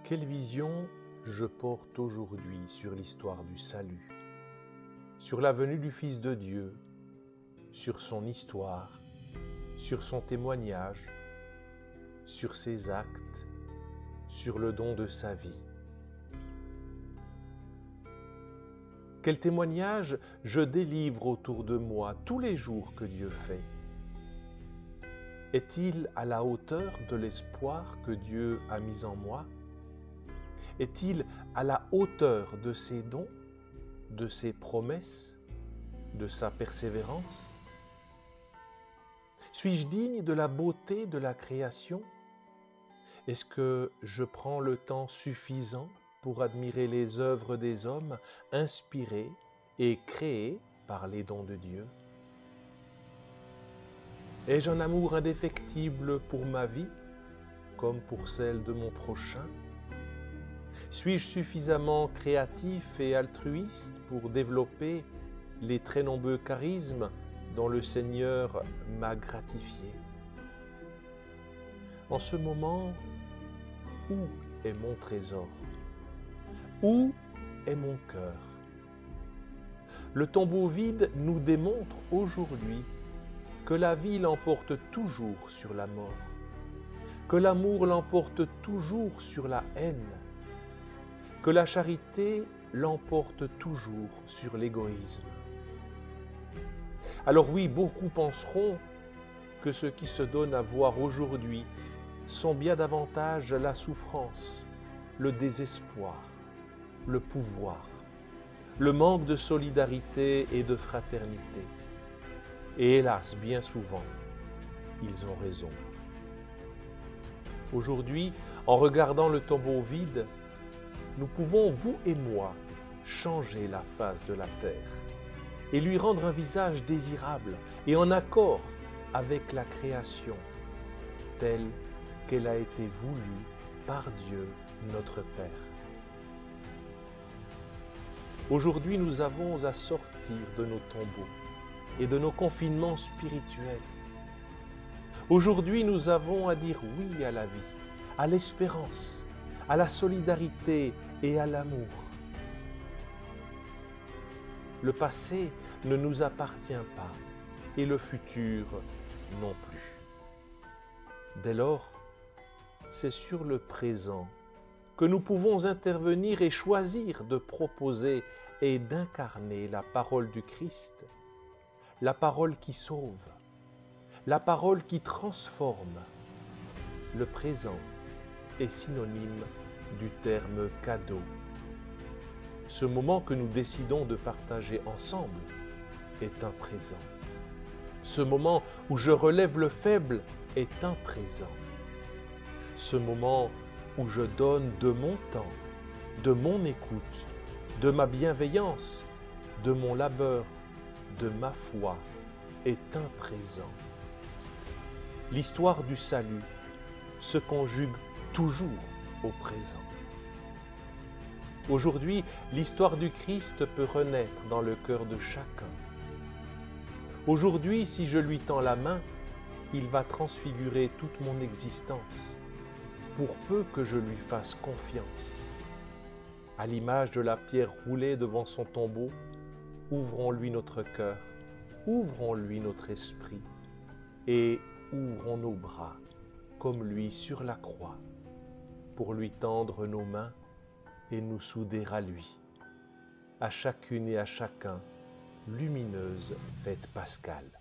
Quelle vision je porte aujourd'hui sur l'histoire du salut, sur la venue du Fils de Dieu, sur son histoire, sur son témoignage, sur ses actes, sur le don de sa vie. Quel témoignage je délivre autour de moi tous les jours que Dieu fait? Est-il à la hauteur de l'espoir que Dieu a mis en moi? Est-il à la hauteur de ses dons, de ses promesses, de sa persévérance? Suis-je digne de la beauté de la création? Est-ce que je prends le temps suffisant pour admirer les œuvres des hommes inspirées et créées par les dons de Dieu? Ai-je un amour indéfectible pour ma vie, comme pour celle de mon prochain? Suis-je suffisamment créatif et altruiste pour développer les très nombreux charismes dont le Seigneur m'a gratifié? En ce moment, où est mon trésor? Où est mon cœur? Le tombeau vide nous démontre aujourd'hui que la vie l'emporte toujours sur la mort, que l'amour l'emporte toujours sur la haine, que la charité l'emporte toujours sur l'égoïsme. Alors oui, beaucoup penseront que ce qui se donne à voir aujourd'hui sont bien davantage la souffrance, le désespoir, le pouvoir, le manque de solidarité et de fraternité. Et hélas, bien souvent, ils ont raison. Aujourd'hui, en regardant le tombeau vide, nous pouvons, vous et moi, changer la face de la terre et lui rendre un visage désirable et en accord avec la création, telle qu'elle a été voulue par Dieu notre Père. Aujourd'hui, nous avons à sortir de nos tombeaux et de nos confinements spirituels. Aujourd'hui, nous avons à dire oui à la vie, à l'espérance, à la solidarité et à l'amour. Le passé ne nous appartient pas et le futur non plus. Dès lors, c'est sur le présent que nous pouvons intervenir et choisir de proposer et d'incarner la parole du Christ, la parole qui sauve, la parole qui transforme. Le présent est synonyme du terme cadeau. Ce moment que nous décidons de partager ensemble est un présent. Ce moment où je relève le faible est un présent. Ce moment où je donne de mon temps, de mon écoute, de ma bienveillance, de mon labeur, de ma foi est un présent. L'histoire du salut se conjugue toujours au présent. Aujourd'hui, l'histoire du Christ peut renaître dans le cœur de chacun. Aujourd'hui, si je lui tends la main, il va transfigurer toute mon existence, pour peu que je lui fasse confiance. À l'image de la pierre roulée devant son tombeau, ouvrons-lui notre cœur, ouvrons-lui notre esprit et ouvrons nos bras, comme lui sur la croix, pour lui tendre nos mains et nous souder à lui. À chacune et à chacun, lumineuse fête pascale.